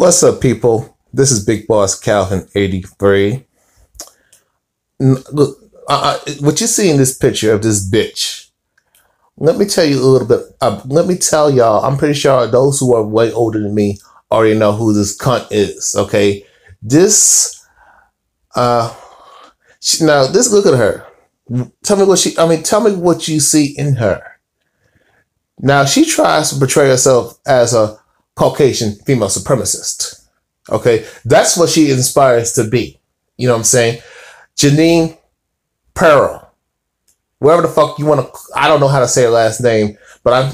What's up, people? This is Big Boss Calvin 83. Look, what you see in this picture of this bitch, let me tell you a little bit. Let me tell y'all, I'm pretty sure those who are way older than me already know who this cunt is, okay? This, now, look at her. Tell me what you see in her. Now, she tries to portray herself as a Caucasian female supremacist. Okay, that's what she inspires to be. You know what I'm saying? Jeanine Pirro, wherever the fuck you want to. I don't know how to say her last name, but I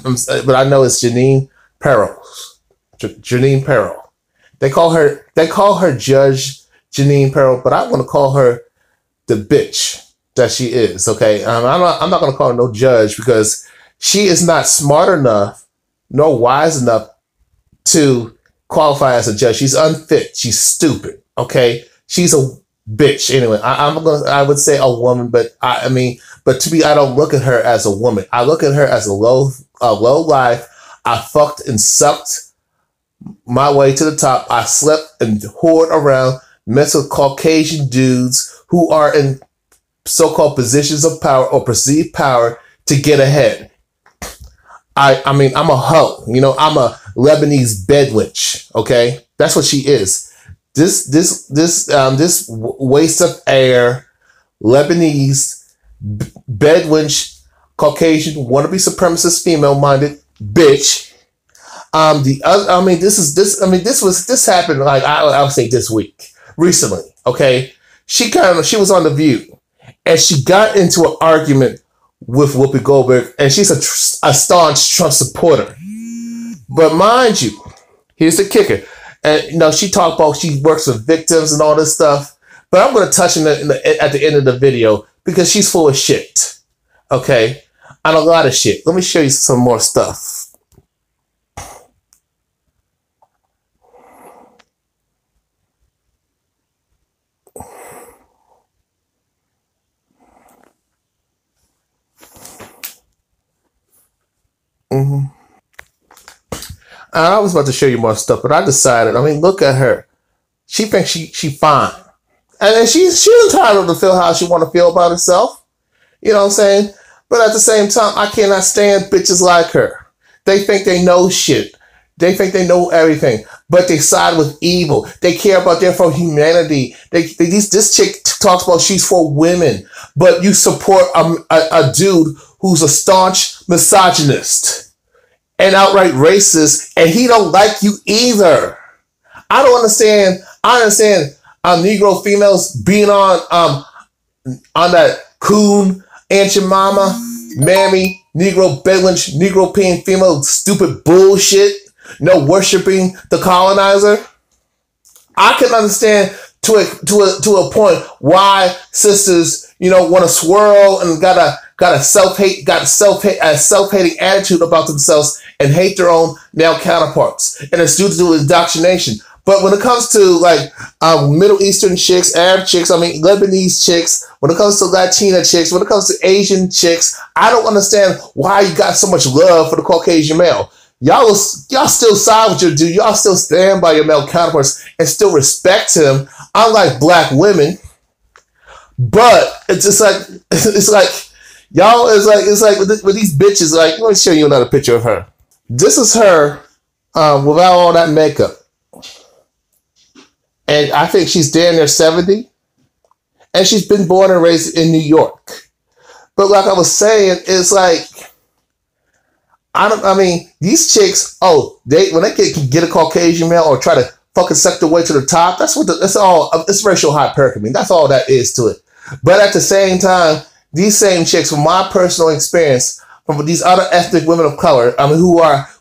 know it's Jeanine Pirro. Jeanine Pirro. They call her Judge Jeanine Pirro, but I want to call her the bitch that she is. Okay, I'm not going to call her no judge because she is not smart enough nor wise enough to qualify as a judge. She's unfit. She's stupid. Okay, she's a bitch. Anyway, I would say a woman, but I don't look at her as a woman. I look at her as a low life. I fucked and sucked my way to the top. I slept and whored around, messed with Caucasian dudes who are in so-called positions of power or perceived power to get ahead. I'm a hoe. You know, I'm a Lebanese BEDWENCH. Okay, that's what she is. This waste of air, Lebanese BEDWENCH, Caucasian, wannabe supremacist, female-minded bitch. This happened like I would say this week, recently. Okay, she was on The View, and she got into an argument with Whoopi Goldberg, and she's a staunch Trump supporter. But mind you, here's the kicker. And she talked about she works with victims and all this stuff. But I'm going to touch on it at the end of the video because she's full of shit. Okay? And a lot of shit. Let me show you some more stuff. I was about to show you more stuff, but I decided, look at her. She thinks she fine. And she's entitled to feel how she want to feel about herself. You know what I'm saying? But at the same time, I cannot stand bitches like her. They think they know shit. They think they know everything, but they side with evil. They care about their for humanity. This chick talks about she's for women, but you support a dude who's a staunch misogynist and outright racist, and he don't like you either. I don't understand. I understand Negro females being on that coon, Aunt Your Mama, Mammy, Negro BEDWENCH, Negro peeing female stupid bullshit, worshiping the colonizer. I can understand to a point why sisters, want to swirl and got a self-hating attitude about themselves and hate their own male counterparts, and it's due to indoctrination. But when it comes to Middle Eastern chicks, Arab chicks, Lebanese chicks, when it comes to Latina chicks, when it comes to Asian chicks, I don't understand why you got so much love for the Caucasian male. Y'all still side with your dude. Y'all still stand by your male counterparts and still respect him, unlike black women. But it's like y'all it's like with these bitches. Let me show you another picture of her. This is her without all that makeup, and I think she's damn near 70, and she's been born and raised in New York. But like I was saying, it's like these chicks. When they get a Caucasian male or try to fucking suck their way to the top, it's racial hypergamy. That's all that is to it. But at the same time, these same chicks, from my personal experience, from these other ethnic women of color,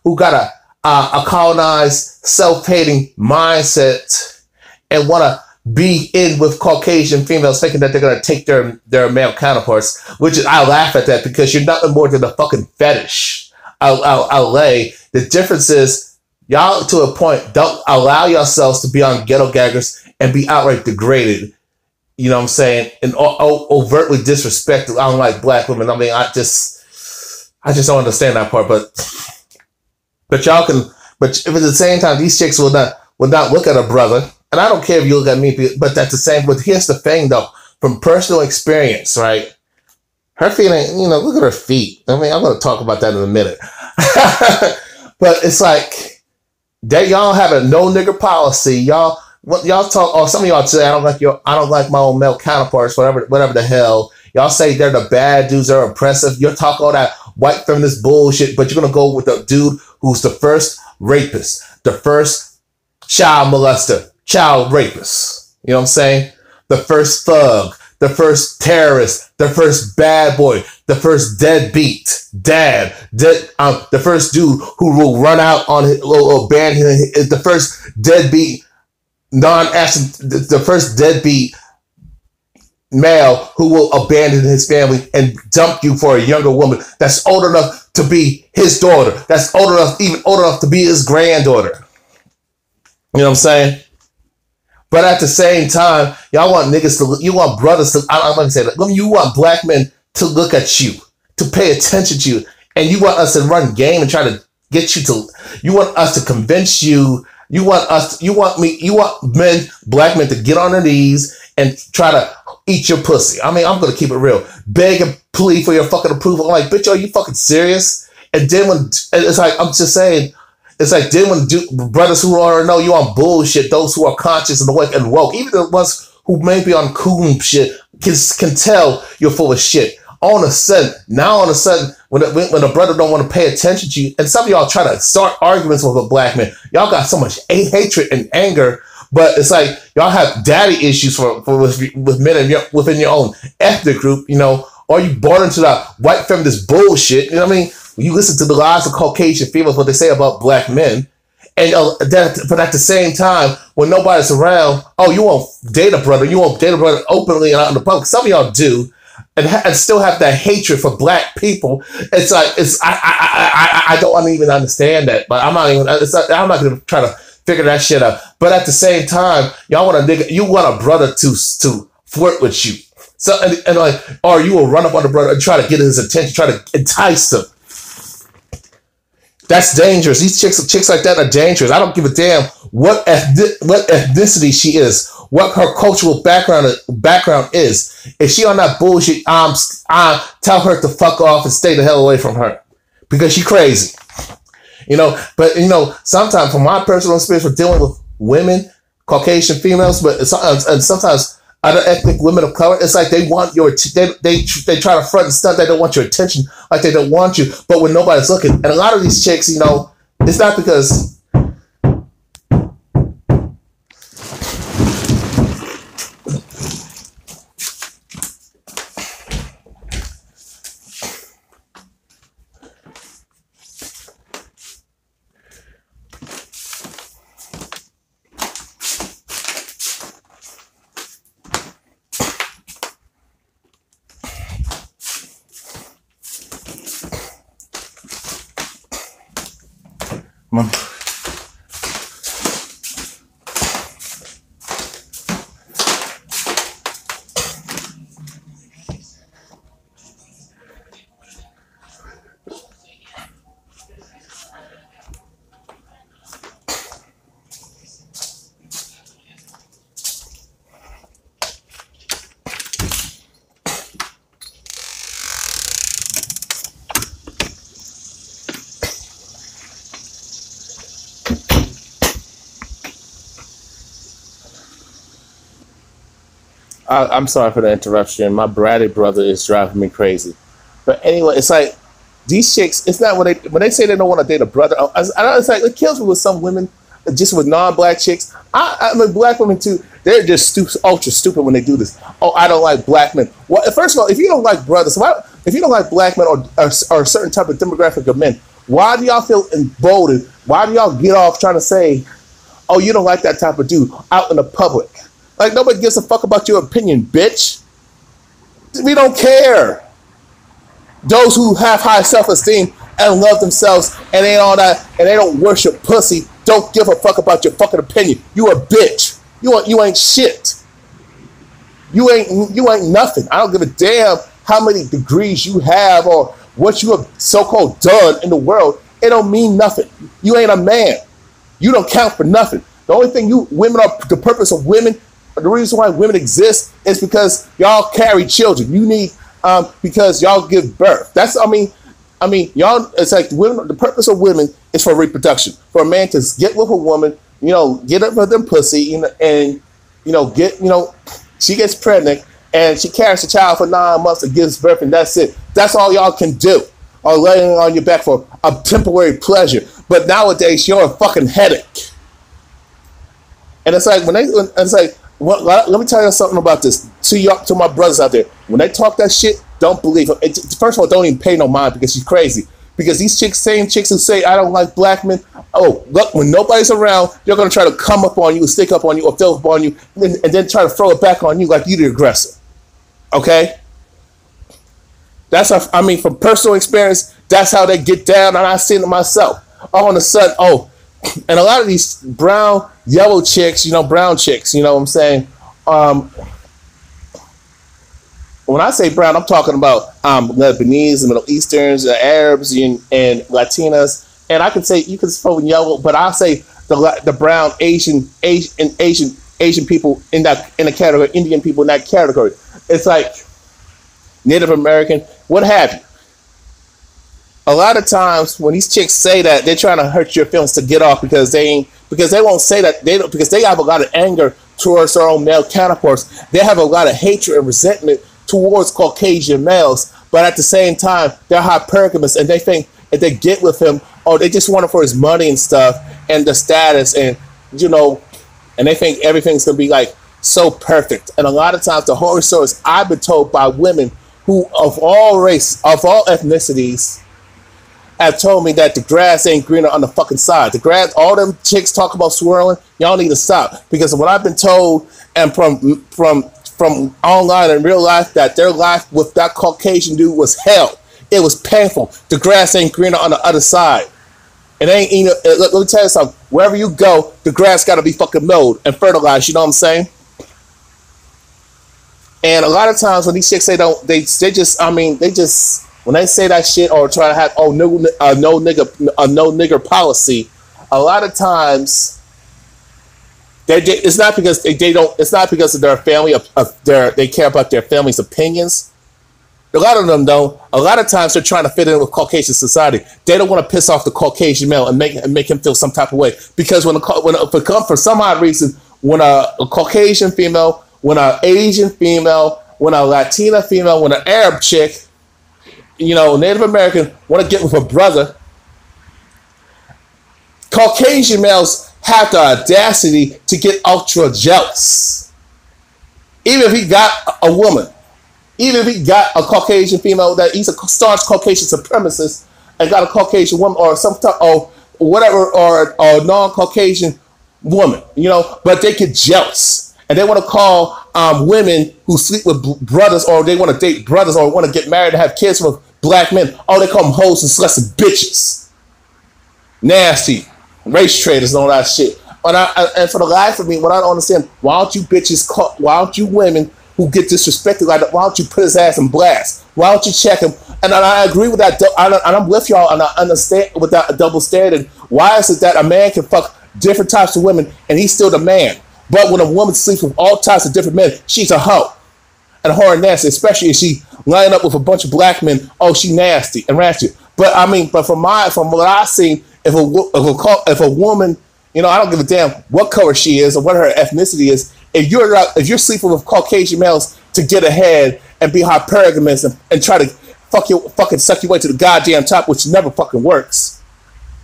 who got a colonized, self-hating mindset and want to be in with Caucasian females, thinking that they're gonna take their male counterparts, which is, I laugh at that because you're nothing more than a fucking fetish. I'll lay. The difference is y'all, to a point, don't allow yourselves to be on ghetto gaggers and be outright degraded. You know what I'm saying? And overtly disrespected. I don't like black women. I just don't understand that part. But y'all can. But if at the same time, these chicks will would not look at a brother, and I don't care if you look at me, but that's the same. But here's the thing, though, from personal experience, right? Her feet ain't, look at her feet. I mean, I'm going to talk about that in a minute. But it's like that y'all have a no nigger policy. Y'all talk, or some of y'all say, I don't like my own male counterparts, whatever the hell. Y'all say they're the bad dudes, they're oppressive. You'll talk all that white feminist bullshit, but you're going to go with the dude who's the first rapist, the first child molester, child rapist. You know what I'm saying? The first thug, the first terrorist, the first bad boy, the first deadbeat dad, the first dude who will run out on his little band, the first deadbeat the first deadbeat male who will abandon his family and dump you for a younger woman that's old enough to be his daughter, that's even old enough to be his granddaughter. You know what I'm saying? But at the same time, y'all want niggas to, you want brothers to, I'm going to say that, you want black men to look at you, to pay attention to you, and you want us to run game and try to get you to, you want us to convince you, you want black men to get on their knees and try to eat your pussy. I mean, I'm going to keep it real. Beg and plead for your fucking approval. I'm like, bitch, are you fucking serious? And then when, it's like, I'm just saying, it's like then when brothers who already know you on bullshit, those who are conscious and awake and woke, even the ones who may be on coon shit, can tell you're full of shit. All of a sudden, when a brother don't want to pay attention to you, and some of y'all try to start arguments with a black man, y'all got so much hatred and anger, but it's like y'all have daddy issues with men within your own ethnic group, or you bought into that white feminist bullshit. You know what I mean? You listen to the lies of Caucasian females, what they say about black men, and but at the same time, when nobody's around, you won't date a brother. You won't date a brother openly and out in the public. Some of y'all do. And still have that hatred for black people. It's like I don't even understand that, but I'm not going to try to figure that shit out. But at the same time, y'all want a brother to flirt with you. So and like, or you will run up on the brother and try to get his attention, try to entice him. That's dangerous. These chicks like that are dangerous. I don't give a damn what ethnicity she is, what her cultural background is. If she on that bullshit, I tell her to fuck off and stay the hell away from her, because she crazy. But sometimes from my personal experience with dealing with women, Caucasian females, and sometimes other ethnic women of color, it's like they want they try to front and stunt. They don't want your attention, like they don't want you. But when nobody's looking, and a lot of these chicks, it's not because I'm sorry for the interruption. My bratty brother is driving me crazy. But anyway, it's like these chicks, it's not when they say they don't want to date a brother. It's like it kills me with some women, just with non-black chicks. I mean, black women too. They're just ultra stupid when they do this. Oh, I don't like black men. Well, first of all, if you don't like brothers, if you don't like black men or a certain type of demographic of men, why do y'all feel emboldened? Why do y'all get off trying to say, oh, you don't like that type of dude out in the public? Like, nobody gives a fuck about your opinion, bitch. We don't care. Those who have high self-esteem and love themselves and ain't all that, and they don't worship pussy, don't give a fuck about your fucking opinion. You a bitch. You ain't shit. You ain't nothing. I don't give a damn how many degrees you have or what you have so-called done in the world. It don't mean nothing. You ain't a man. You don't count for nothing. The only thing women are, the purpose of women, the reason why women exist is because y'all carry children. You need, because y'all give birth. That's, I mean, y'all, it's like women, the purpose of women is for reproduction. For a man to get with a woman, you know, get up with them pussy, you know, and, you know, she gets pregnant and she carries the child for 9 months and gives birth, and that's it. That's all y'all can do, or laying on your back for a temporary pleasure. But nowadays, you're a fucking headache. And it's like, well, let me tell you something about this. To my brothers out there, when they talk that shit, don't believe them. First of all, don't even pay no mind, because she's crazy. Because these same chicks who say, I don't like black men, oh, look, when nobody's around, they're going to try to come up on you, stick up on you, or fill up on you, and then try to throw it back on you like you're the aggressor. Okay? That's how, I mean, from personal experience, that's how they get down, and I've seen it myself. All of a sudden, and a lot of these brown, yellow chicks, you know, brown chicks, you know what I'm saying? When I say brown, I'm talking about Lebanese, the Middle Easterns, Arabs, and Latinas. And I can say, you can throw in yellow, but I'll say the brown, Asian people in the category, Indian people in that category. It's like Native American, what have you. A lot of times when these chicks say that, they're trying to hurt your feelings to get off, because they won't say that, because they have a lot of anger towards their own male counterparts. They have a lot of hatred and resentment towards Caucasian males, but at the same time, they're hypergamous, and they think if they get with him, or they just want him for his money and stuff, and the status, and, you know, and they think everything's gonna be like so perfect. And a lot of times, the horror stories I've been told by women who of all race, of all ethnicities, have told me that the grass ain't greener on the fucking side. The grass, all them chicks talk about swirling, y'all need to stop. Because what I've been told, and from online and real life, that their life with that Caucasian dude was hell. It was painful. The grass ain't greener on the other side. It ain't, you know, let me tell you something. Wherever you go, the grass got to be fucking mowed and fertilized. You know what I'm saying? And a lot of times when these chicks say they just when they say that shit, or try to have no nigger policy, a lot of times it's not because it's not because of their family they care about their family's opinions. A lot of them don't. A lot of times they're trying to fit in with Caucasian society. They don't want to piss off the Caucasian male and make him feel some type of way. Because for some odd reason, when a Caucasian female, when an Asian female, when a Latina female, when an Arab chick, you know, Native American, want to get with a brother, Caucasian males have the audacity to get ultra jealous. Even if he got a woman, even if he got a Caucasian female, that he's a staunch Caucasian supremacist, and got a Caucasian woman, or some type, or whatever, or non-Caucasian woman, you know, but they get jealous. And they want to call women who sleep with brothers, or they want to date brothers, or want to get married and have kids with black men. Oh, they call them hoes and sluts and bitches. Nasty. Race traders and all that shit. And for the life of me, what I don't understand, why don't you women who get disrespected like that, why don't you put his ass in blast? Why don't you check him? And I agree with that, and I'm with y'all, and I understand with that double standard. Why is it that a man can fuck different types of women and he's still the man? But when a woman sleeps with all types of different men, she's a hoe. And a whore and nasty, especially if she line up with a bunch of black men, oh, she nasty and ratchet. But I mean, from what I've seen, if a woman, you know, I don't give a damn what color she is or what her ethnicity is. If you're sleeping with Caucasian males to get ahead and be hypergamous and try to fucking suck your way to the goddamn top, which never fucking works.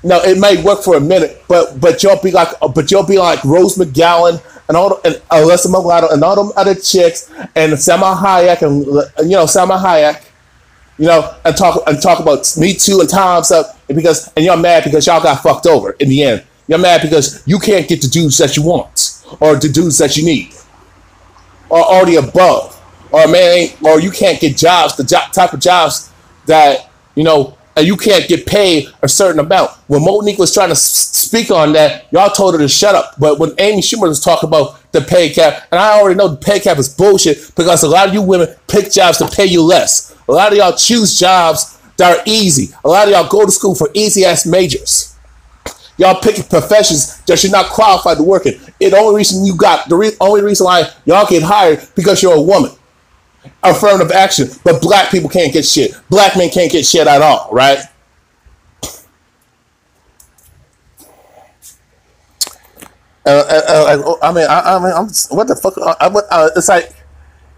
No, it may work for a minute, but you'll be like Rose McGowan and Alyssa Milano and all them other chicks and Salma Hayek and and talk about Me Too and times up, and you're mad because y'all got fucked over in the end. You're mad because you can't get the dudes that you want or the dudes that you need or the above, or or you can't get jobs, type of jobs that, you know, and you can't get paid a certain amount. When Monique was trying to speak on that, y'all told her to shut up. But when Amy Schumer was talking about the pay cap, and I already know the pay cap is bullshit, because a lot of you women pick jobs to pay you less. A lot of y'all choose jobs that are easy. A lot of y'all go to school for easy ass majors. Y'all picking professions that you're not qualified to work in. The only reason only reason why y'all get hired because you're a woman. Affirmative action, but black people can't get shit. Black men can't get shit at all, right? I'm what the fuck? It's like,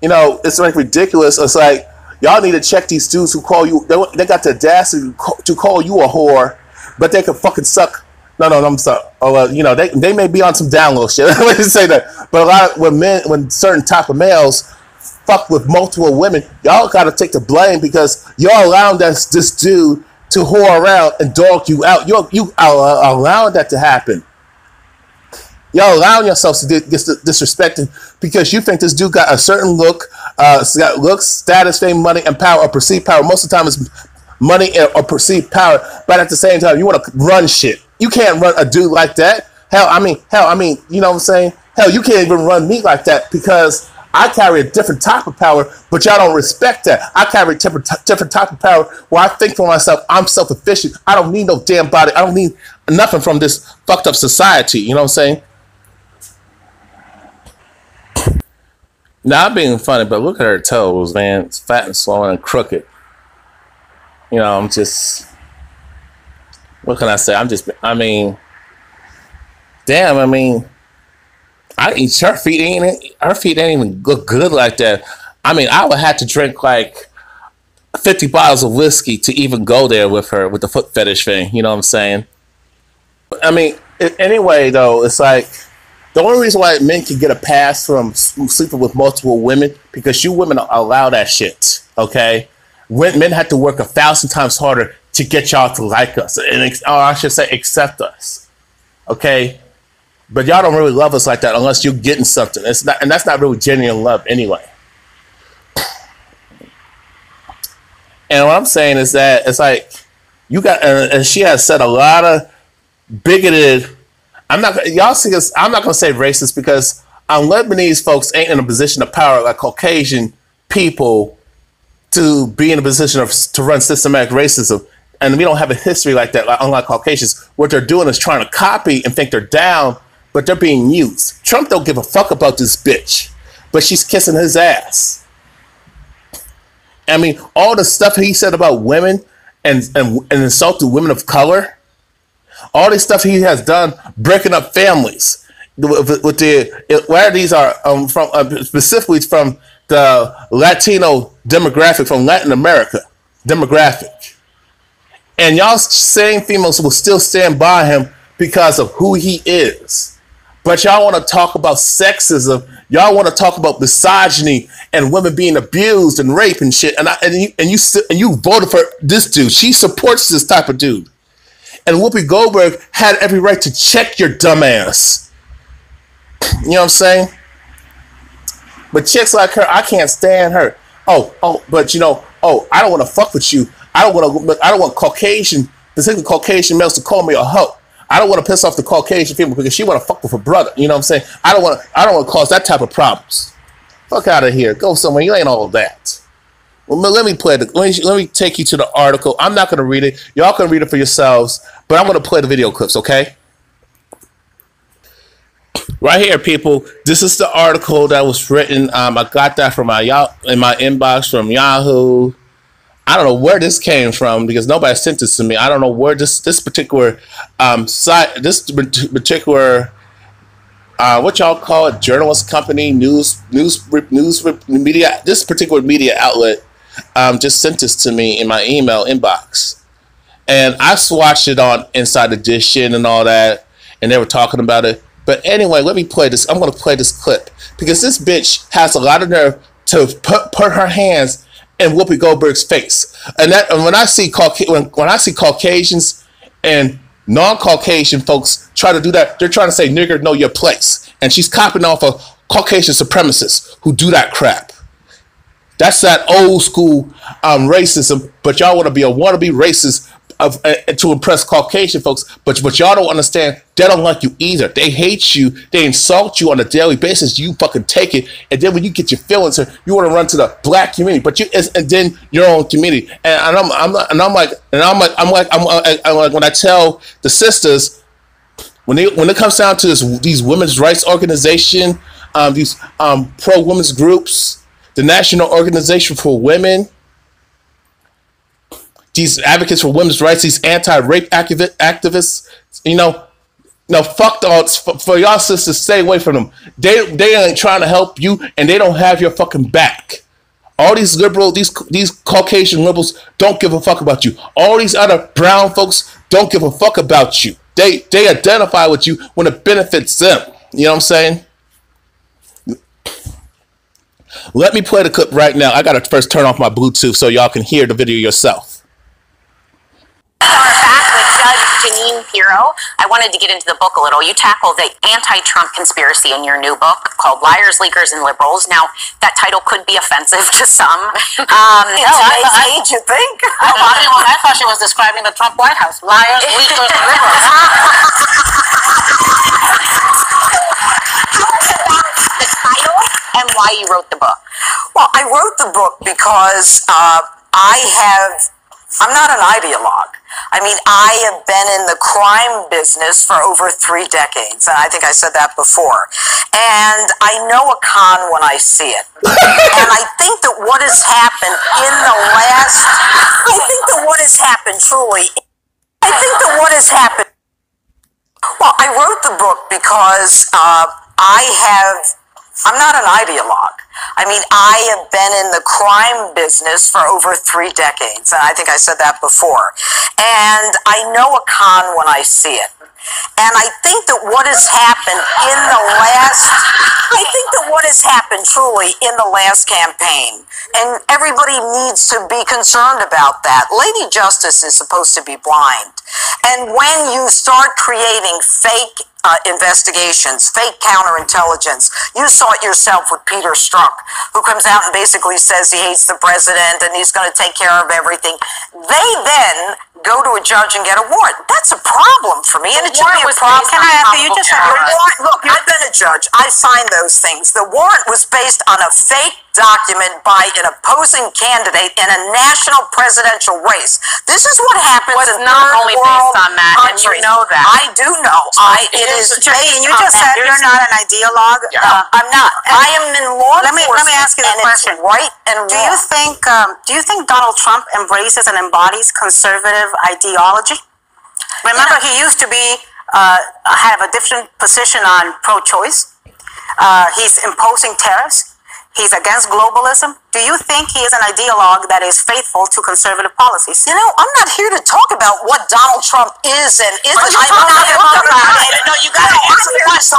it's like ridiculous. It's like y'all need to check these dudes who call you. They got the audacity to call you a whore, but they can fucking suck. No, I'm sorry. Oh, they may be on some download shit. I wouldn't say that, but a lot of when certain type of males fuck with multiple women, y'all got to take the blame because y'all allowing this dude to whore around and dog you out. You are allowing that to happen. Y'all allowing yourselves to get disrespected because you think this dude got a certain look, got looks, status, fame, money, and power, or perceived power. Most of the time it's money or perceived power, but at the same time, you want to run shit. You can't run a dude like that. Hell, you know what I'm saying? Hell, you can't even run me like that because I carry a different type of power, but y'all don't respect that. I carry a different type of power where I think for myself, I'm self-efficient. I don't need no damn body. I don't need nothing from this fucked up society. You know what I'm saying? Now, I'm being funny, but look at her toes, man. It's fat and swollen and crooked. I'm just... What can I say? Damn, her feet ain't even look good like that. I would have to drink like 50 bottles of whiskey to even go there with her with the foot fetish thing. You know what I'm saying? Anyway, though, it's like the only reason why men can get a pass from sleeping with multiple women because you women allow that shit. Okay, men have to work 1,000 times harder to get y'all to like us, or I should say, accept us. Okay. But y'all don't really love us like that unless you're getting something. And that's not really genuine love anyway. And what I'm saying is that it's like you got, and she has said a lot of bigoted. I'm not going to say racist because Lebanese folks ain't in a position of power like Caucasian people to be in a position to run systematic racism. And we don't have a history like that, unlike Caucasians. What they're doing is trying to copy and think they're down, but they're being used. Trump don't give a fuck about this bitch, but she's kissing his ass. All the stuff he said about women and insulted women of color, all this stuff he has done, breaking up families. Where these are from, specifically from the Latino demographic, from Latin America demographic. And y'all same females will still stand by him because of who he is. But y'all want to talk about sexism. Y'all want to talk about misogyny and women being abused and raped and shit. And you voted for this dude. She supports this type of dude. And Whoopi Goldberg had every right to check your dumb ass. You know what I'm saying? But chicks like her, I can't stand her. But I don't want to fuck with you. I don't want Caucasian, particularly Caucasian males, to call me a hoe. I don't want to piss off the Caucasian people because she want to fuck with her brother. You know what I'm saying? I don't want to cause that type of problems. Fuck out of here. Go somewhere. You ain't all that. Well, let me take you to the article. I'm not going to read it. Y'all can read it for yourselves, but I'm going to play the video clips, okay? Right here, people. This is the article that was written. I got that from in my inbox from Yahoo. I don't know where this came from because nobody sent this to me. I don't know where this particular site, this particular what y'all call it, journalist company, news media, this particular media outlet just sent this to me in my email inbox, and I swatched it on Inside Edition and all that, and they were talking about it. But anyway, let me play this. I'm going to play this clip because this bitch has a lot of nerve to put her hands in Whoopi Goldberg's face. And when I see Caucasians and non-Caucasian folks try to do that, they're trying to say, nigger, know your place. And she's copying off of Caucasian supremacists who do that crap. That's that old school racism, but y'all want to be a wannabe racist to impress Caucasian folks, but y'all don't understand. They don't like you either. They hate you. They insult you on a daily basis. You fucking take it, and then when you get your feelings hurt, you want to run to the black community, and then your own community. And I'm like, when I tell the sisters, when it comes down to these women's rights organization, these pro women's groups, the National Organization for Women, these advocates for women's rights, these anti-rape activists, no, fuck dogs. For y'all sisters, stay away from them. They ain't trying to help you, and they don't have your fucking back. All these liberal, these Caucasian liberals don't give a fuck about you. All these other brown folks don't give a fuck about you. They identify with you when it benefits them. You know what I'm saying? Let me play the clip right now. I gotta first turn off my Bluetooth so y'all can hear the video yourself. Jeanine Pirro. I wanted to get into the book a little. You tackle the anti-Trump conspiracy in your new book called Liars, Leakers, and Liberals. Now, that title could be offensive to some. Age, you think? I thought she was describing the Trump White House. Liars, Leakers, and Liberals. The title and why you wrote the book. Well, I wrote the book because I'm not an ideologue. I mean, I have been in the crime business for over 3 decades, and I think I said that before. And I know a con when I see it. And I think that what has happened Well, I wrote the book because I'm not an ideologue. I mean, I have been in the crime business for over 3 decades, and I think I said that before. And I know a con when I see it. And I think that what has happened truly in the last campaign, and everybody needs to be concerned about that. Lady Justice is supposed to be blind. And when you start creating fake investigations, fake counterintelligence. You saw it yourself with Peter Strzok, who comes out and basically says he hates the president and he's going to take care of everything. They then go to a judge and get a warrant. That's a problem for me, and it should be a problem. Can I ask you? You just said your warrant. Look, I've been a judge. I signed those things. The warrant was based on a fake document by an opposing candidate in a national presidential race. This is what happens in not only based on that, countries. And you know that. I do know. It is based you just said you're not an ideologue. I'm not. I am in law enforcement. Let me ask you the question. Right and wrong. Do you think Donald Trump embraces and embodies conservative ideology? Remember, he used to be have a different position on pro-choice. He's imposing tariffs. He's against globalism. Do you think he is an ideologue that is faithful to conservative policies? You know, I'm not here to talk about what Donald Trump is and isn't. No, you got to answer the question.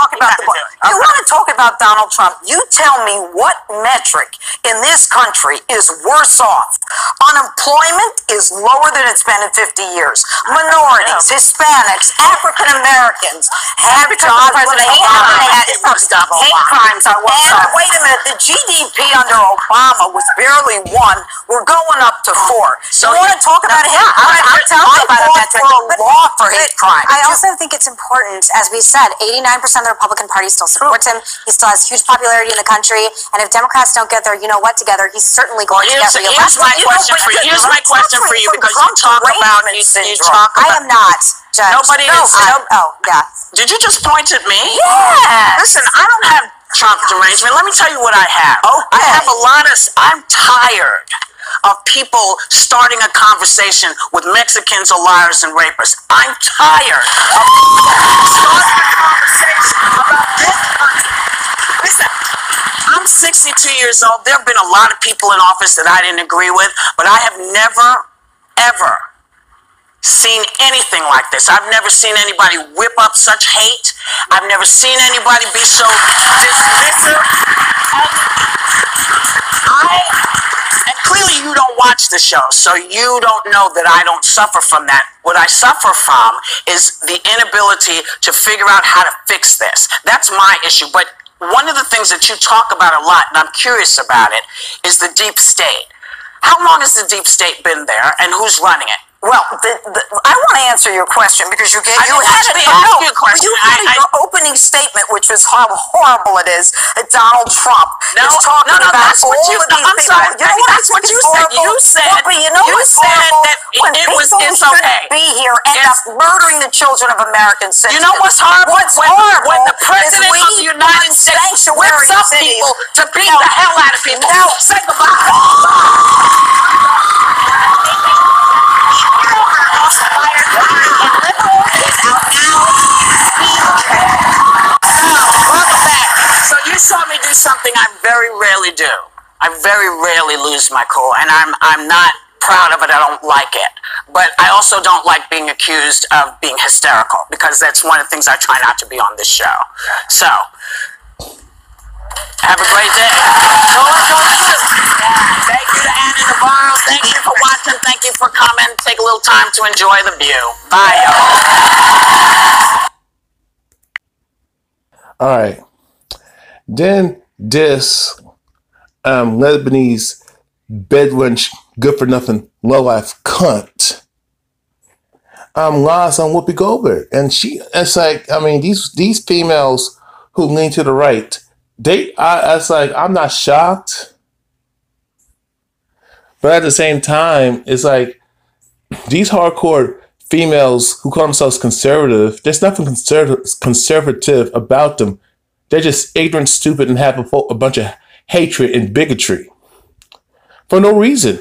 You want to talk about Donald Trump? You tell me what metric in this country is worse off. Unemployment is lower than it's been in 50 years. Minorities, Hispanics, African Americans have jobs. Hate crimes are worse off. Wait a minute, the GDP under Obama was barely 1. We're going up to 4. So you want to talk about hate crime? I'm telling you about a metric. For a law for hate crime. I also think it's important, as we said, 89% of the Republican Party still supports him. He still has huge popularity in the country. And if Democrats don't get their together, he's certainly going to get reelected. Here's my question for you, because you talk about I am not, Judge. Nobody is. Did you just point at me? Yeah. Listen, I don't have Trump derangement. Let me tell you what I have. I have I'm tired of people starting a conversation with Mexicans or liars and rapists. I'm tired of starting a conversation about this country. Listen, I'm 62 years old. There have been a lot of people in office that I didn't agree with, but I have never, ever seen anything like this. I've never seen anybody whip up such hate. I've never seen anybody be so dismissive. And clearly you don't watch the show, so you don't know that I don't suffer from that. What I suffer from is the inability to figure out how to fix this. That's my issue. But one of the things that you talk about a lot, and I'm curious about it, is the deep state. How long has the deep state been there, and who's running it? Well, I want to answer your question because you had your opening statement, which was how horrible it is that Donald Trump is talking about that's all what you, of these I'm people. sorry, You know that's what you said. You said, but you know what's horrible? that When it people was, who it's shouldn't okay. be here end up murdering the children of American citizens. You know what's horrible? What's when horrible the president is of the United States whips up people to beat the hell out of people. Now, say goodbye. So you saw me do something I very rarely do. I very rarely lose my cool, and I'm not proud of it. I don't like it. But I also don't like being accused of being hysterical, because that's one of the things I try not to be on this show. So, have a great day. Thank you to Anna Navarro. Thank you for watching. Thank you for coming. Take a little time to enjoy the view. Bye, y'all. All right. Then this Lebanese bedwench, good for nothing, low life cunt lies on Whoopi Goldberg, and it's like, I mean, these females who lean to the right, it's like, I'm not shocked, but at the same time, it's like these hardcore females who call themselves conservative, there's nothing conservative about them. They're just ignorant, stupid, and have a bunch of hatred and bigotry for no reason.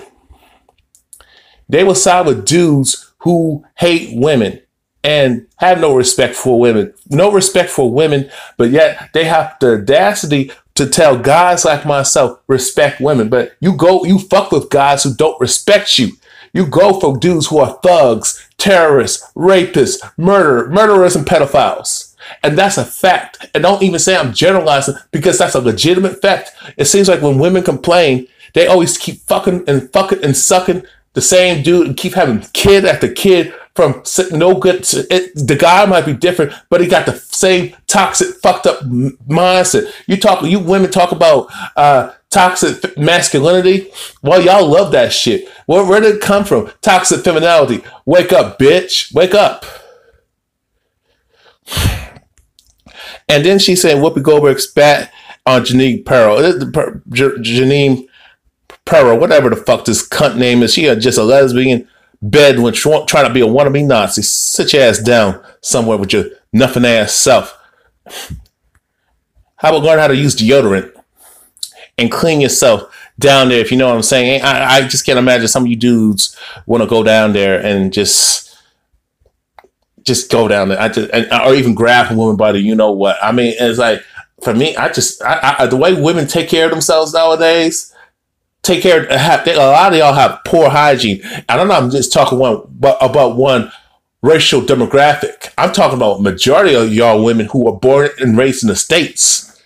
They will side with dudes who hate women and have no respect for women. No respect for women, but yet they have the audacity to tell guys like myself, respect women. But you fuck with guys who don't respect you. You go for dudes who are thugs, terrorists, rapists, murderers, and pedophiles. And that's a fact. And don't even say I'm generalizing, because that's a legitimate fact. It seems like when women complain, they always keep fucking and sucking the same dude and keep having kid after kid from no good to it. The guy might be different, but he got the same toxic, fucked up mindset. You women talk about toxic masculinity. Well, y'all love that shit. Where did it come from? Toxic femininity. Wake up, bitch. Wake up. And then she's saying Whoopi Goldberg spat on Jeanine Pirro. Jeanine Pirro, whatever the fuck this cunt name is. She is just a lesbian bedwench trying to be a wannabe Nazi. Sit your ass down somewhere with your nothing ass self. How about learn how to use deodorant and clean yourself down there, if you know what I'm saying? I just can't imagine some of you dudes want to go down there and just go down there. Or even grab a woman by the you know what. I mean, it's like, for me, the way women take care of themselves nowadays, a lot of y'all have poor hygiene. I don't know, I'm just talking about one racial demographic. I'm talking about majority of y'all women who are born and raised in the States.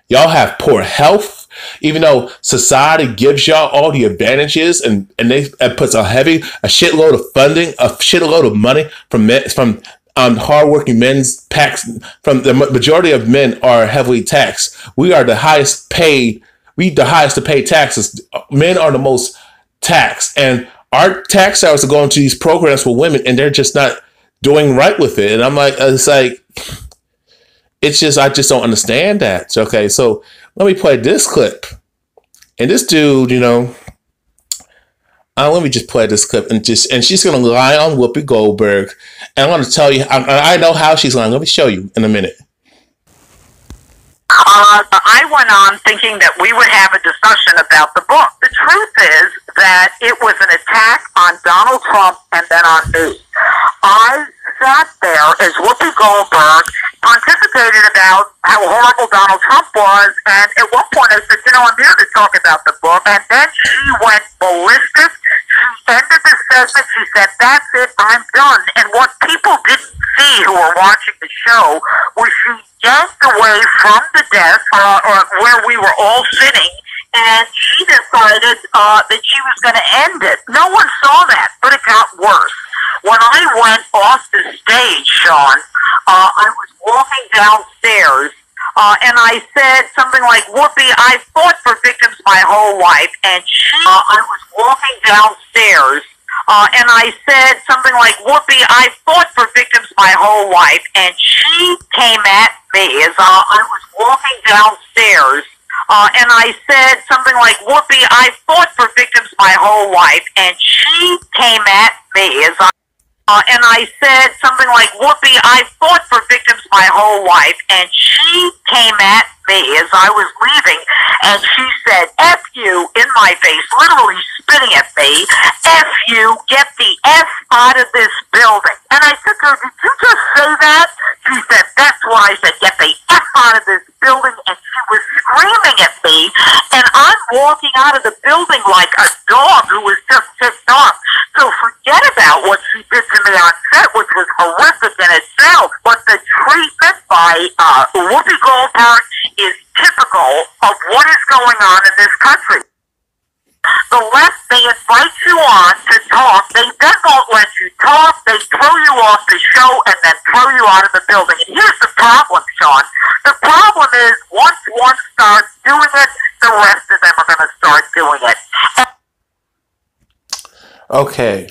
Y'all have poor health, even though society gives y'all all the advantages and it puts a shitload of funding, a shitload of money from hardworking men's tax. From the majority of men are heavily taxed. We are the highest paid. The highest to pay taxes. Men are the most taxed, and our tax dollars are going to these programs for women, and they're just not doing right with it. And I'm like, I just don't understand that. Okay, so let me play this clip. And this dude, let me just play this clip, and she's gonna lie on Whoopi Goldberg, and I'm gonna tell you, I know how she's lying. Let me show you in a minute. I went on thinking that we would have a discussion about the book. The truth is that it was an attack on Donald Trump and then on me. I sat there as Whoopi Goldberg pontificated about how horrible Donald Trump was, and at one point I said, I'm here to talk about the book, and then she went ballistic. She ended the segment, she said, that's it, I'm done. And what people didn't see who were watching the show was she yanked away from the desk, or where we were all sitting, and she decided that she was going to end it. No one saw that, but it got worse. When I went off the stage, Sean, I was walking downstairs, and I said something like, Whoopi, I've fought for victims my whole life, and I was walking downstairs, And I said something like, Whoopi, I fought for victims my whole life. And she came at me as I was walking downstairs. And I said something like, Whoopi, I fought for victims my whole life. And she came at me as and I said something like, Whoopi, I fought for victims my whole life. And she came at me as I was leaving, and she said, F you, in my face, literally spitting at me. F you, get the F out of this building. And I said to her, did you just say that? She said, that's what I said, get the F out of this building. And she was screaming at me, and I'm walking out of the building like a dog who was just ticked off. So forget about what she did to me on set, which was horrific in itself. But the treatment by Whoopi Goldberg is typical of what is going on in this country. The left, they invite you on to talk. They then won't let you talk. They throw you off the show and then throw you out of the building. And here's the problem, Sean. The problem is once one starts doing it, the rest of them are going to start doing it. Okay,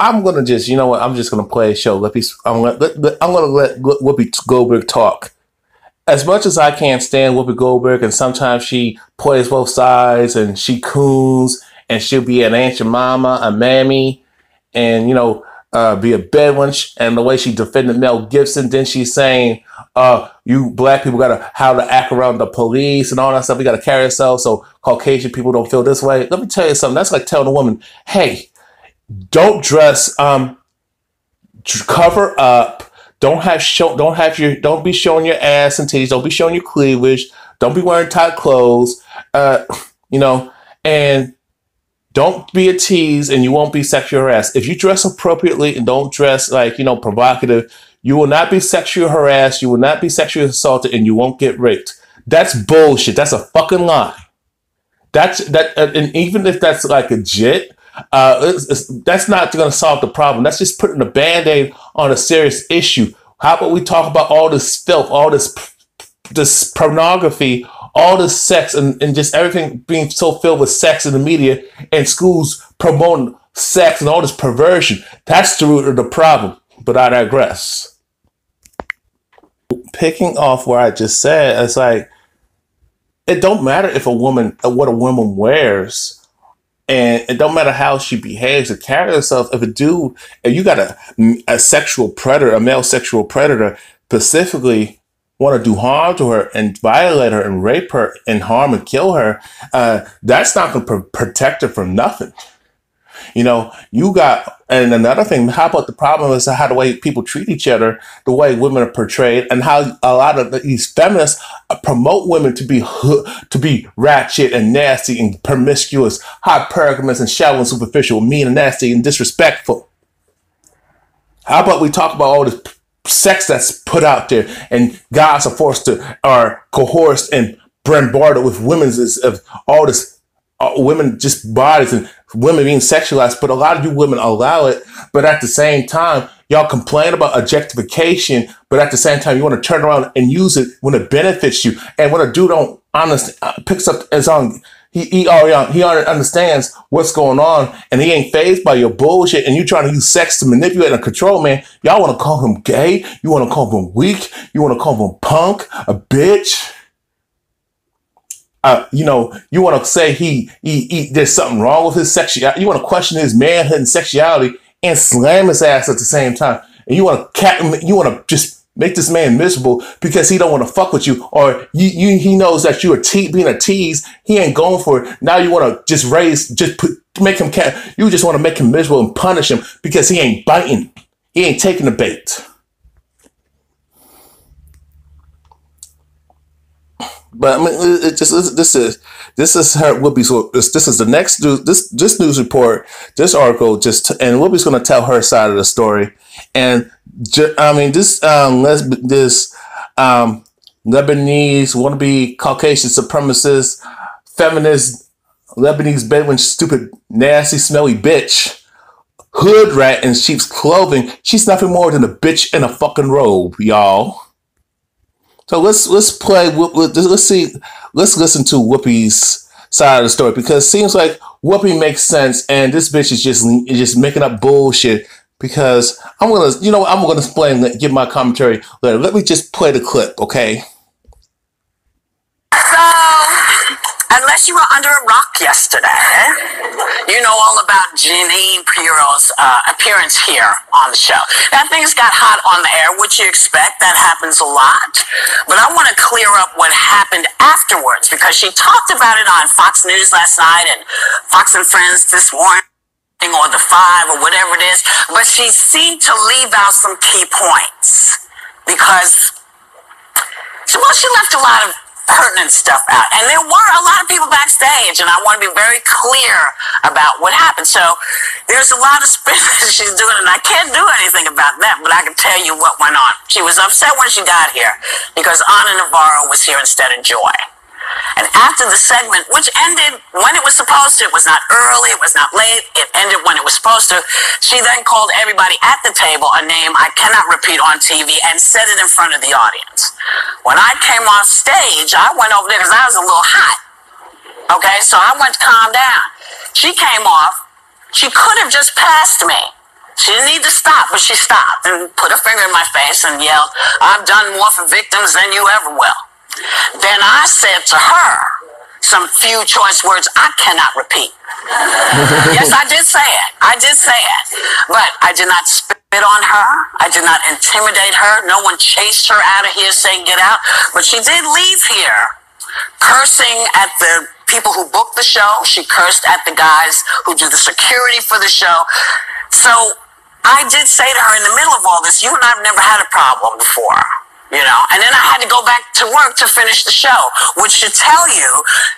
I'm gonna just, you know what? I'm just gonna play a show. I'm gonna let Whoopi Goldberg talk. As much as I can't stand Whoopi Goldberg, and sometimes she plays both sides, and she coons, and she'll be an Aunt your mama, a mammy, and be a bedwench. And the way she defended Mel Gibson, then she's saying, you black people gotta how to act around the police and all that stuff. We gotta carry ourselves so Caucasian people don't feel this way. Let me tell you something. That's like telling a woman, hey, don't dress, cover up. Don't be showing your ass and titties. Don't be showing your cleavage. Don't be wearing tight clothes. And don't be a tease, and you won't be sexually harassed. If you dress appropriately and don't dress like, provocative, you will not be sexually harassed. You will not be sexually assaulted, and you won't get raped. That's bullshit. That's a fucking lie. And even if that's like legit, that's not going to solve the problem. That's just putting a Band-Aid on a serious issue. How about we talk about all this filth, all this pornography, all this sex, and just everything being so filled with sex in the media, and schools promoting sex and all this perversion. That's the root of the problem. But I digress. Picking off where I just said, it's like, it don't matter if what a woman wears. And it don't matter how she behaves or carries herself. If you got a sexual predator, a male sexual predator, specifically want to do harm to her and violate her and rape her and harm and kill her, that's not going to protect her from nothing. And another thing, how about the problem is how the way people treat each other, the way women are portrayed, and how a lot of these feminists promote women to be ratchet and nasty and promiscuous, hypergamous and shallow and superficial, mean and nasty and disrespectful. How about we talk about all this sex that's put out there, and guys are coerced and bombarded with women's of all this. Women just bodies and women being sexualized, but a lot of you women allow it. But at the same time, y'all complain about objectification, but at the same time, you want to turn around and use it when it benefits you. And when a dude don't picks up his own, he already understands what's going on, and he ain't fazed by your bullshit. And you trying to use sex to manipulate and control, man. Y'all want to call him gay? You want to call him weak? You want to call him punk? A bitch? You want to say he there's something wrong with his sexuality. You want to question his manhood and sexuality and slam his ass at the same time. And you want to just make this man miserable because he don't want to fuck with you, or he knows that you are being a tease. He ain't going for it. Now you want to make him you just want to make him miserable and punish him because he ain't biting. He ain't taking the bait. But I mean, this is her Whoopi's. This is the next news. This news report, this article, and Whoopi's going to tell her side of the story. And this Lebanese wannabe Caucasian supremacist, feminist, Lebanese bedouin, stupid, nasty, smelly bitch, hood rat in sheep's clothing. She's nothing more than a bitch in a fucking robe, y'all. So let's listen to Whoopi's side of the story, because it seems like Whoopi makes sense and this bitch is just making up bullshit. Because I'm gonna explain, give my commentary later. Let me just play the clip, okay? So, unless you were under a rock yesterday, you know all about Jeanine Pirro's appearance here on the show. That thing's got hot on the air, which you expect. That happens a lot. But I want to clear up what happened afterwards, because she talked about it on Fox News last night and Fox and Friends this morning, or the 5 or whatever it is, but she seemed to leave out some key points because she left a lot of pertinent stuff out, and there were a lot of people backstage, and I want to be very clear about what happened. So there's a lot of spin that she's doing, and I can't do anything about that, but I can tell you what went on. She was upset when she got here because Ana Navarro was here instead of Joy. And after the segment, which ended when it was supposed to, it was not early, it was not late, it ended when it was supposed to, she then called everybody at the table a name I cannot repeat on TV and said it in front of the audience. When I came off stage, I went over there because I was a little hot. Okay, so I went to calm down. She came off. She could have just passed me. She didn't need to stop, but she stopped and put her finger in my face and yelled, "I've done more for victims than you ever will." Then I said to her some few choice words I cannot repeat. Yes, I did say it. I did say it. But I did not spit on her. I did not intimidate her. No one chased her out of here saying get out. But she did leave here cursing at the people who booked the show. She cursed at the guys who do the security for the show. So I did say to her in the middle of all this, you and I have never had a problem before. You know, and then I had to go back to work to finish the show, which should tell you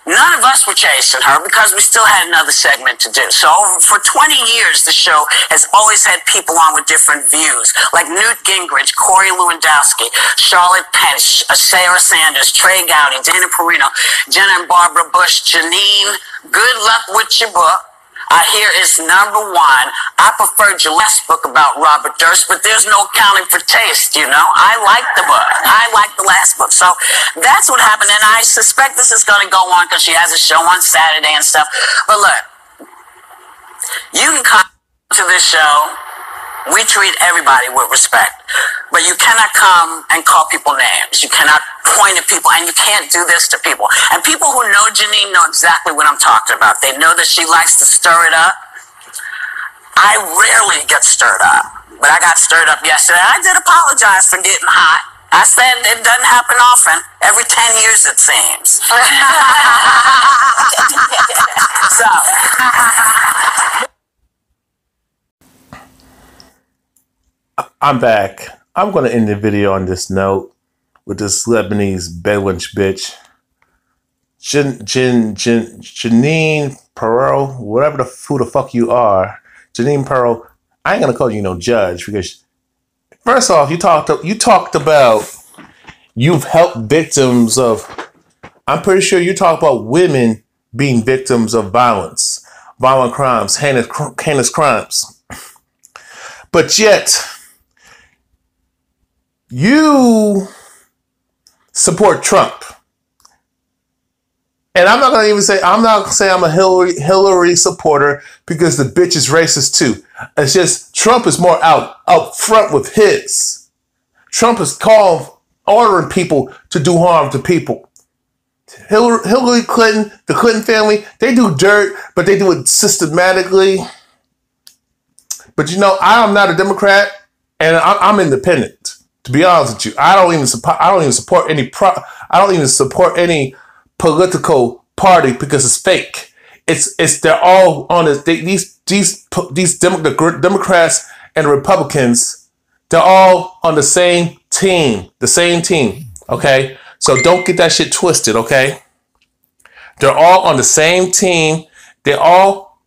none of us were chasing her because we still had another segment to do. So for 20 years, the show has always had people on with different views, like Newt Gingrich, Corey Lewandowski, Charlotte Pence, Sarah Sanders, Trey Gowdy, Dana Perino, Jenna and Barbara Bush, Jeanine. Good luck with your book. I hear it's #1. I preferred your last book about Robert Durst, but there's no accounting for taste, you know. I like the book. I like the last book. So that's what happened, and I suspect this is going to go on because she has a show on Saturday and stuff. But look, you can come to this show. We treat everybody with respect, but you cannot come and call people names. You cannot point at people, and you can't do this to people. And people who know Jeanine know exactly what I'm talking about. They know that she likes to stir it up. I rarely get stirred up, but I got stirred up yesterday. I did apologize for getting hot. I said it doesn't happen often. Every 10 years, it seems. I'm back. I'm going to end the video on this note with this Lebanese BEDWENCH bitch. Jeanine Pirro, whatever who the fuck you are. Jeanine Pirro, I ain't going to call you no judge because first off, you talked about you've helped victims of, I'm pretty sure you talk about women being victims of violence, violent crimes, heinous crimes. But yet, you support Trump. And I'm not going to say I'm a Hillary supporter because the bitch is racist too. It's just Trump is more out front with his. Trump is ordering people to do harm to people. Hillary Clinton, the Clinton family, they do dirt, but they do it systematically. But you know, I'm not a Democrat and I'm independent. To be honest with you, I don't even support any political party because it's fake. They're all on this. These Democrats and Republicans, they're all on the same team. Okay, so don't get that shit twisted. Okay, they're all on the same team. They're all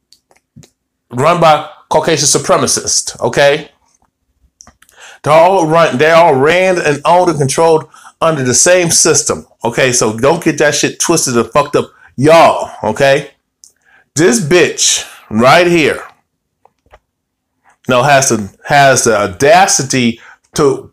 run by Caucasian supremacists. Okay. They're all ran and owned and controlled under the same system. Okay, so don't get that shit twisted and fucked up, y'all. Okay, this bitch right here has the audacity to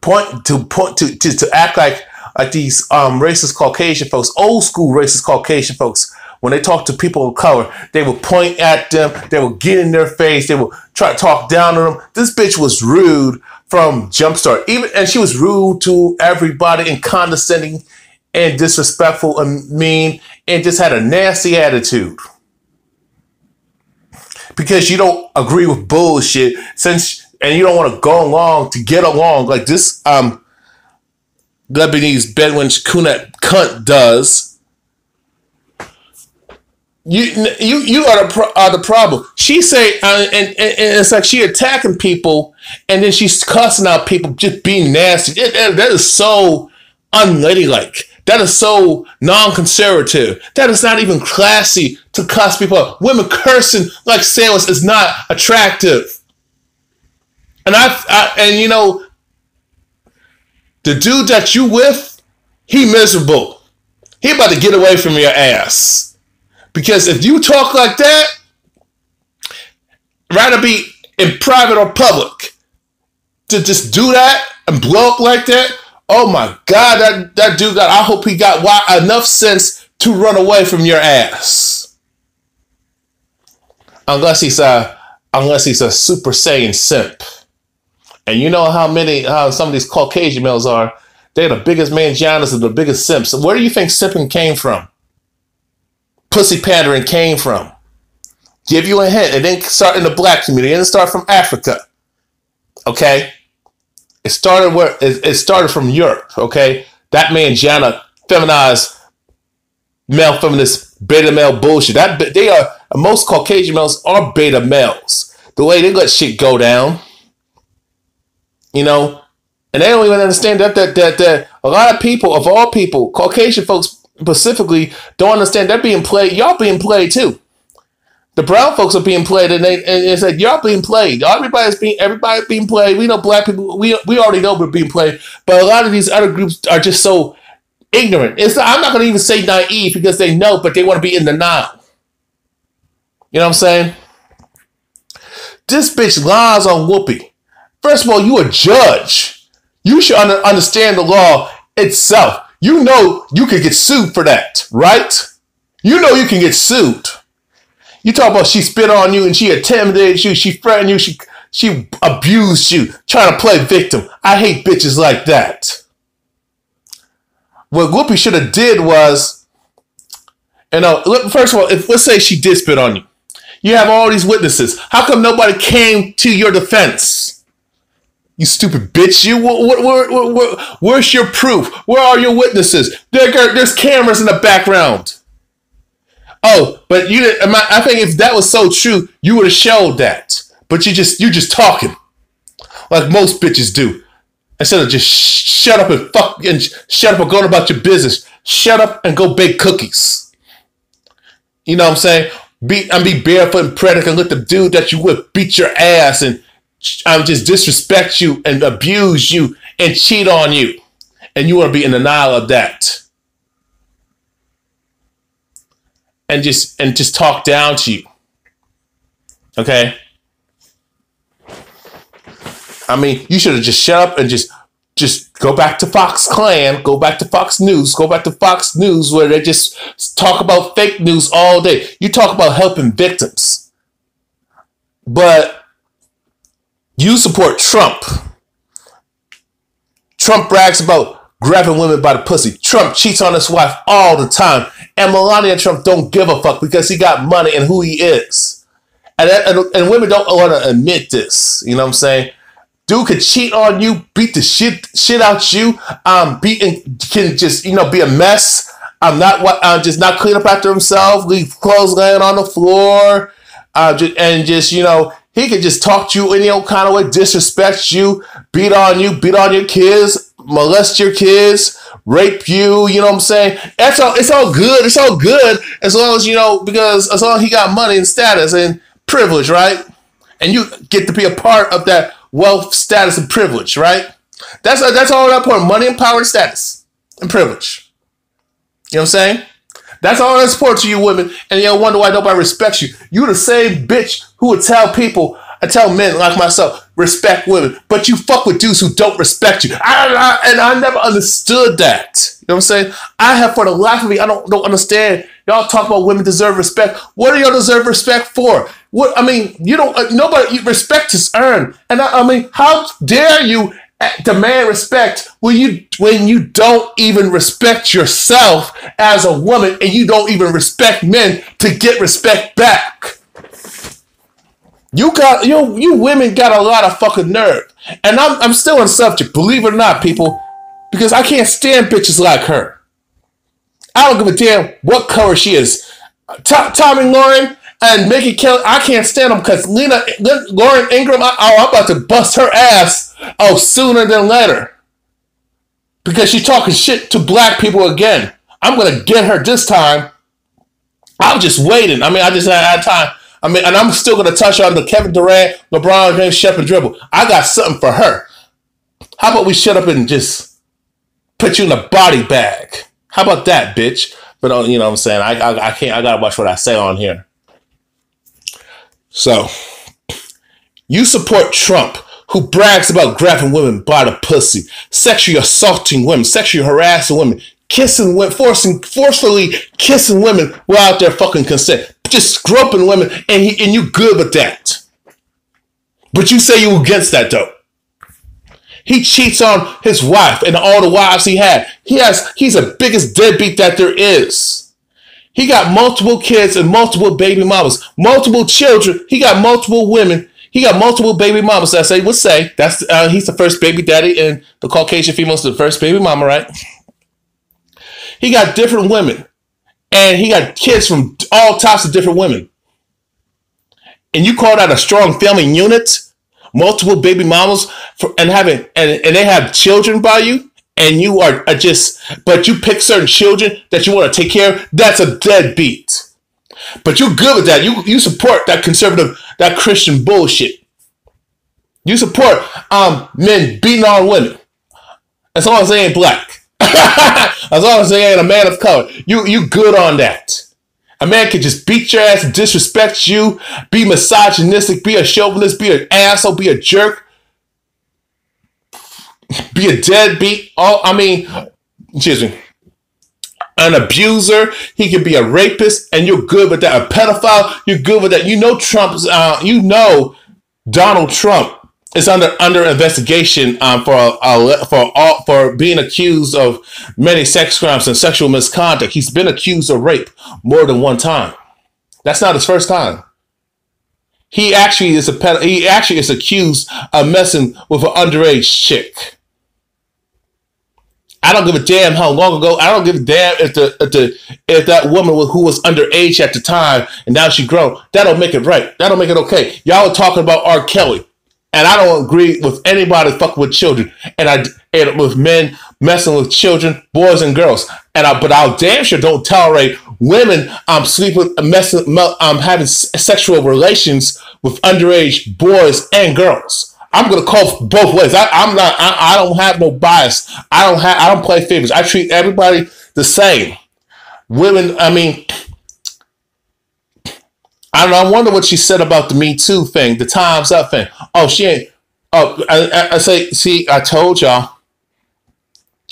act like these racist Caucasian folks, old school racist Caucasian folks, when they talk to people of color, they would point at them, they would get in their face, they would try to talk down on them. This bitch was rude from Jumpstart. And she was rude to everybody and condescending and disrespectful and mean and just had a nasty attitude. Because you don't agree with bullshit and you don't want to go along to get along like this Lebanese BEDWENCH cunt does. You are the problem. She say and it's like she attacking people and then she's cussing out people, just being nasty. That is so unladylike. That is so non-conservative. That is not even classy to cuss people out. Women cursing like sailors is not attractive. And you know, the dude that you with, he miserable. He about to get away from your ass. Because if you talk like that, rather be in private or public, to just do that and blow up like that, oh my God, that dude I hope he got enough sense to run away from your ass. Unless he's a Super Saiyan simp. And you know how some of these Caucasian males are. They're the biggest mangianas and the biggest simps. Where do you think simping came from? Pussy pandering came from. Give you a hint. It didn't start in the black community. It didn't start from Africa. Okay? It started from Europe. Okay? That mangiana, feminized, male feminist, beta male bullshit. Most Caucasian males are beta males. The way they let shit go down. You know? And they don't even understand that a lot of people, of all people, Caucasian folks specifically, don't understand they're being played. Y'all being played too. The brown folks are being played, and it's like y'all being played. Everybody being played. We know black people. We already know we're being played, but a lot of these other groups are just so ignorant. I'm not going to even say naive because they know, but they want to be in denial. You know what I'm saying? This bitch lies on Whoopi. First of all, you a judge. You should understand the law itself. You know you could get sued for that, right? You know you can get sued. You talk about she spit on you and she intimidated you, she threatened you, she abused you, trying to play victim. I hate bitches like that. What Whoopi should have did was, first of all, let's say she did spit on you. You have all these witnesses. How come nobody came to your defense? You stupid bitch. Where's your proof? Where are your witnesses? There's cameras in the background. Oh, but you didn't. I think if that was so true, you would have showed that. But you're just talking. Like most bitches do. Instead of just shut up and shut up and going about your business. Shut up and go bake cookies. You know what I'm saying? Be barefoot and predicate and let the dude that you with beat your ass and just disrespect you and abuse you and cheat on you. And you want to be in denial of that. And just talk down to you. Okay? I mean, you should have just shut up and just go back to Fox Clan, go back to Fox News, where they just talk about fake news all day. You talk about helping victims. But you support Trump. Trump brags about grabbing women by the pussy. Trump cheats on his wife all the time. And Melania Trump don't give a fuck because he got money and who he is. And women don't want to admit this. You know what I'm saying? Dude could cheat on you, beat the shit out you, can just, be a mess. Just not clean up after himself, leave clothes laying on the floor, he could just talk to you any old kind of way, disrespect you, beat on your kids, molest your kids, rape you, you know what I'm saying? It's all good as long as, because as long as he got money and status and privilege, right? And you get to be a part of that wealth, status, and privilege, right? That's all that important. Money and power and status and privilege. You know what I'm saying? That's all that's important to you women, and you'll wonder why nobody respects you. You the same bitch who would tell men like myself, respect women, but you fuck with dudes who don't respect you. And I never understood that. You know what I'm saying? For the life of me, I don't understand Y'all talk about women deserve respect. What do y'all deserve respect for? What I mean, you don't. Nobody respect is earned, and I mean, how dare you demand respect when you don't even respect yourself as a woman, and you don't even respect men to get respect back? You women got a lot of fucking nerve, and I'm still on the subject, believe it or not, people, because I can't stand bitches like her. I don't give a damn what color she is. Tommy Lauren and Mickey Kelly, I can't stand them because Lauren Ingram, I'm about to bust her ass sooner than later because she's talking shit to black people again. I'm gonna get her this time. I was just waiting. I mean, I just had time. I mean, and I'm still gonna touch on the Kevin Durant, LeBron James, Shep and Dribble. I got something for her. How about we shut up and just put you in a body bag? How about that, bitch? But you know what I'm saying? I can't. I gotta watch what I say on here. So, you support Trump, who brags about grabbing women by the pussy, sexually assaulting women, sexually harassing women, kissing women, forcefully kissing women without their fucking consent, just groping women, and you good with that. But you say you against that though. He cheats on his wife and all the wives he had. He's the biggest deadbeat that there is. He got multiple kids and multiple baby mamas, multiple children. He got multiple women. He got multiple baby mamas. That's would say that's he's the first baby daddy, and the Caucasian female's the first baby mama, right? He got different women, and he got kids from all types of different women. And you call that a strong family unit? Multiple baby mamas and they have children by you, and you are but you pick certain children that you want to take care of. That's a deadbeat. But you're good with that. You support that conservative, that Christian bullshit. You support men beating on women, as long as they ain't black. As long as they ain't a man of color, you good on that. A man can just beat your ass, disrespect you, be misogynistic, be a chauvinist, be an asshole, be a jerk, be a deadbeat. Excuse me, an abuser. He can be a rapist, and you're good with that. A pedophile, you're good with that. You know Donald Trump is under investigation for being accused of many sex crimes and sexual misconduct. He's been accused of rape more than one time. That's not his first time. He actually is accused of messing with an underage chick. I don't give a damn how long ago. I don't give a damn if that woman who was underage at the time and now she grown. That'll make it right. That'll make it okay. Y'all are talking about R. Kelly. And I don't agree with anybody fucking with children, and with men messing with children, boys and girls. But I'll damn sure don't tolerate women sleeping, having sexual relations with underage boys and girls. I'm gonna call both ways. I don't have no bias. I don't play favorites. I treat everybody the same. Women, I don't know. I wonder what she said about the Me Too thing, the Time's Up thing. Oh, she ain't. Oh, I told y'all.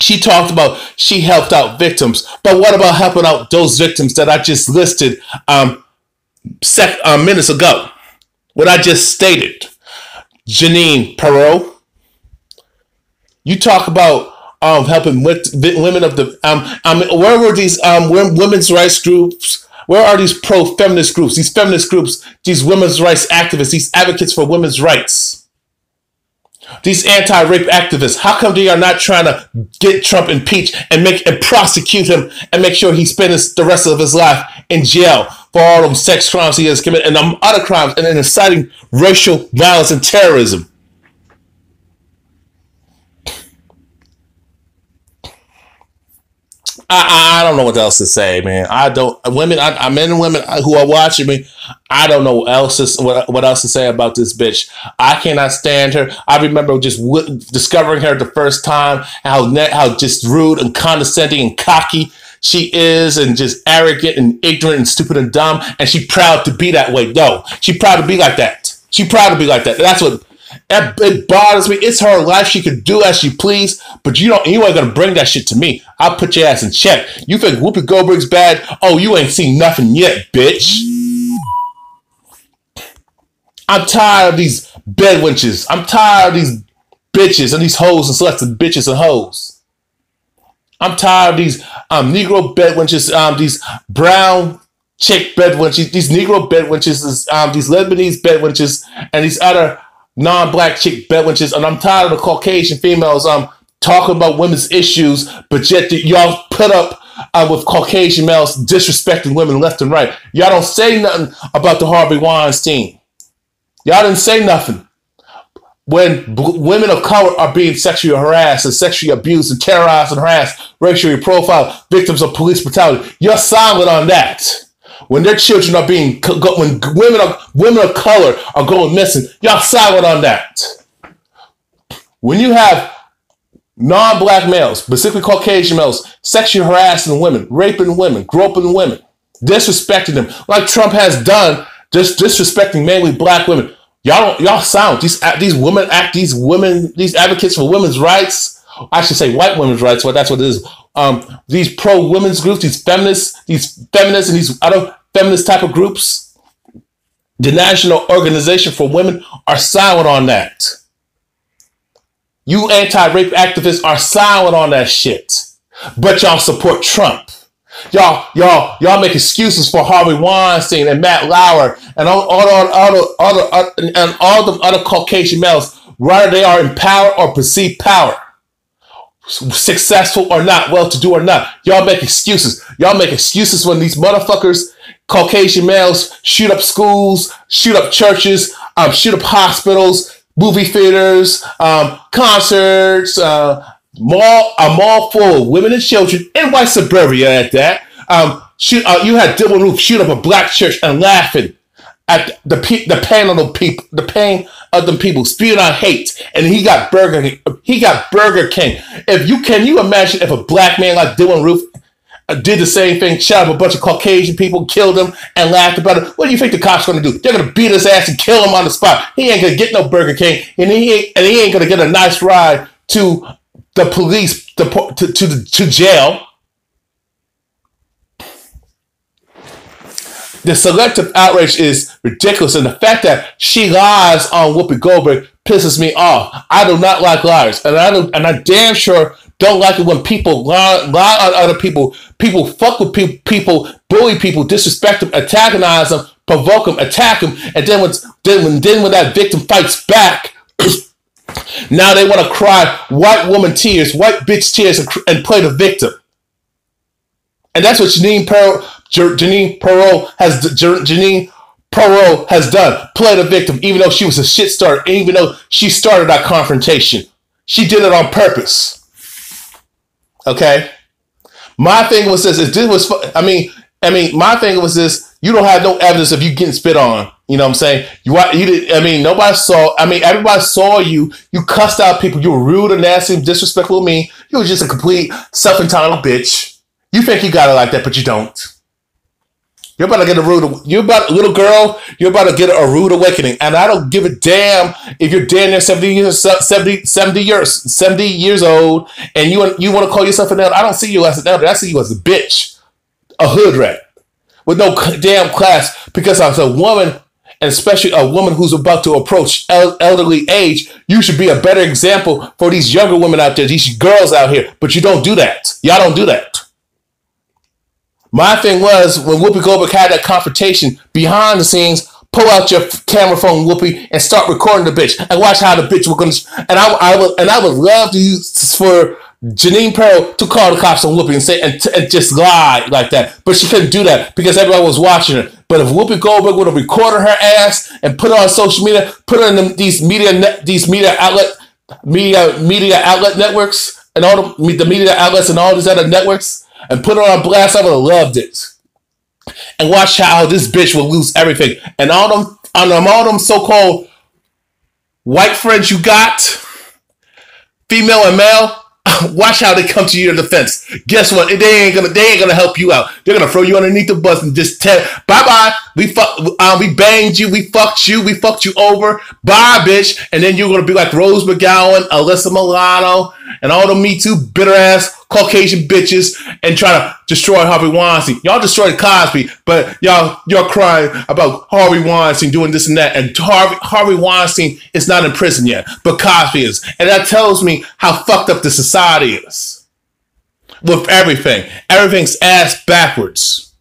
She talked about she helped out victims, but what about helping out those victims that I just listed minutes ago? What I just stated. Jeanine Pirro. You talk about helping women of the. Where were these women's rights groups? Where are these pro-feminist groups, these feminist groups, these women's rights activists, these advocates for women's rights, these anti-rape activists? How come they are not trying to get Trump impeached and prosecute him and make sure he spends the rest of his life in jail for all them sex crimes he has committed and other crimes and then inciting racial violence and terrorism? I don't know what else to say, man. Men and women who are watching me, I don't know what else to say about this bitch. I cannot stand her. I remember just discovering her the first time, how just rude and condescending and cocky she is, and just arrogant and ignorant and stupid and dumb. And she's proud to be that way, though. She's proud to be like that. She's proud to be like that. That's what. It bothers me. It's her life. She could do as she please, but you ain't gonna bring that shit to me. I'll put your ass in check. You think Whoopi Goldberg's bad? Oh, you ain't seen nothing yet, bitch. I'm tired of these bedwenches. I'm tired of these bitches and these hoes and selected bitches and hoes. I'm tired of these Negro bedwenches, these brown chick bedwenches, these Negro bedwenches, these Lebanese bedwenches, and these other non-black chick bedwenches. And I'm tired of the Caucasian females talking about women's issues, but yet y'all put up with Caucasian males disrespecting women left and right. Y'all don't say nothing about the Harvey Weinstein. Y'all didn't say nothing. When women of color are being sexually harassed and sexually abused and terrorized and harassed, racially profiled, victims of police brutality, you're silent on that. When their children are being, when women of color are going missing, y'all silent on that. When you have non-black males, specifically Caucasian males, sexually harassing women, raping women, groping women, disrespecting them, like Trump has done, just disrespecting mainly black women. Y'all silent. These advocates for women's rights. I should say white women's rights. Well, that's what it is. These pro-women's groups, these feminists, and these other feminist type of groups, the National Organization for Women, are silent on that. You anti-rape activists are silent on that shit. But y'all support Trump. Y'all make excuses for Harvey Weinstein and Matt Lauer and all the other Caucasian males, whether they are in power or perceived power, successful or not, well-to-do or not. Y'all make excuses. Y'all make excuses when these motherfuckers, Caucasian males, shoot up schools, shoot up churches, shoot up hospitals, movie theaters, concerts, a mall full of women and children in white suburbia at that. You had Dylan Roof shoot up a black church and laughing at the pain of the people, spewing on hate, and he got Burger King. Can you imagine if a black man like Dylan Roof did the same thing, shot up a bunch of Caucasian people, killed them, and laughed about it? What do you think the cops going to do? They're going to beat his ass and kill him on the spot. He ain't going to get no Burger King, and he ain't going to get a nice ride to the police to jail. The selective outrage is ridiculous, and the fact that she lies on Whoopi Goldberg pisses me off. I do not like liars, and I damn sure don't like it when people lie on other people. People fuck with people, bully people, disrespect them, antagonize them, provoke them, attack them, and then when that victim fights back, now they want to cry white woman tears, white bitch tears, and play the victim. And that's what Jeanine Pirro has done. Play the victim, even though she was a shit starter, even though she started that confrontation. She did it on purpose. Okay? My thing was this. My thing was this. You don't have no evidence of you getting spit on. You know what I'm saying? Nobody saw. Everybody saw you. You cussed out people. You were rude and nasty and disrespectful to me. You were just a complete self-entitled bitch. You think you got it like that, but you don't. You're about to get little girl, you're about to get a rude awakening. And I don't give a damn if you're damn near 70 years old and you want to call yourself an elder. I don't see you as an elder. I see you as a bitch, a hood rat with no damn class, because as a woman, and especially a woman who's about to approach elderly age, you should be a better example for these younger women out there, these girls out here. But you don't do that. Y'all don't do that. My thing was, when Whoopi Goldberg had that confrontation behind the scenes, pull out your camera phone, Whoopi, and start recording the bitch, and watch how the bitch was going to. And I would love to use for Jeanine Pirro to call the cops on Whoopi and say and just lie like that, but she couldn't do that because everyone was watching her. But if Whoopi Goldberg would have recorded her ass and put her on social media, put her in these media outlet networks and all the media outlets and all these other networks, and put her on blast, I would have loved it. And watch how this bitch will lose everything. And all them so-called white friends you got, female and male, Watch how they come to your defense. Guess what? They ain't gonna help you out. They're gonna throw you underneath the bus and just tell bye. We banged you, we fucked you over. Bye, bitch. And then you're gonna be like Rose McGowan, Alyssa Milano, and all the Me Too bitter ass Caucasian bitches and try to destroy Harvey Weinstein. Y'all destroyed Cosby, but y'all crying about Harvey Weinstein doing this and that. And Harvey Weinstein is not in prison yet, but Cosby is. And that tells me how fucked up the society is. With everything. Everything's ass backwards.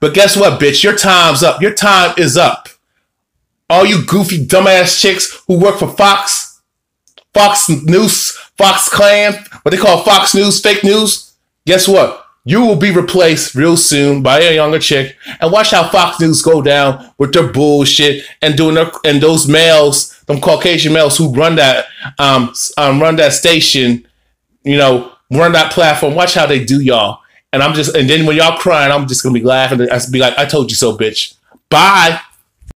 But guess what, bitch? Your time's up. Your time is up. All you goofy dumbass chicks who work for Fox News, Fox Clan, what they call Fox News, fake news. Guess what? You will be replaced real soon by a younger chick. And watch how Fox News go down with their bullshit and and those males, them Caucasian males who run that station, run that platform. Watch how they do y'all. And then when y'all crying, I'm just gonna be laughing. I'll be like, I told you so, bitch. Bye.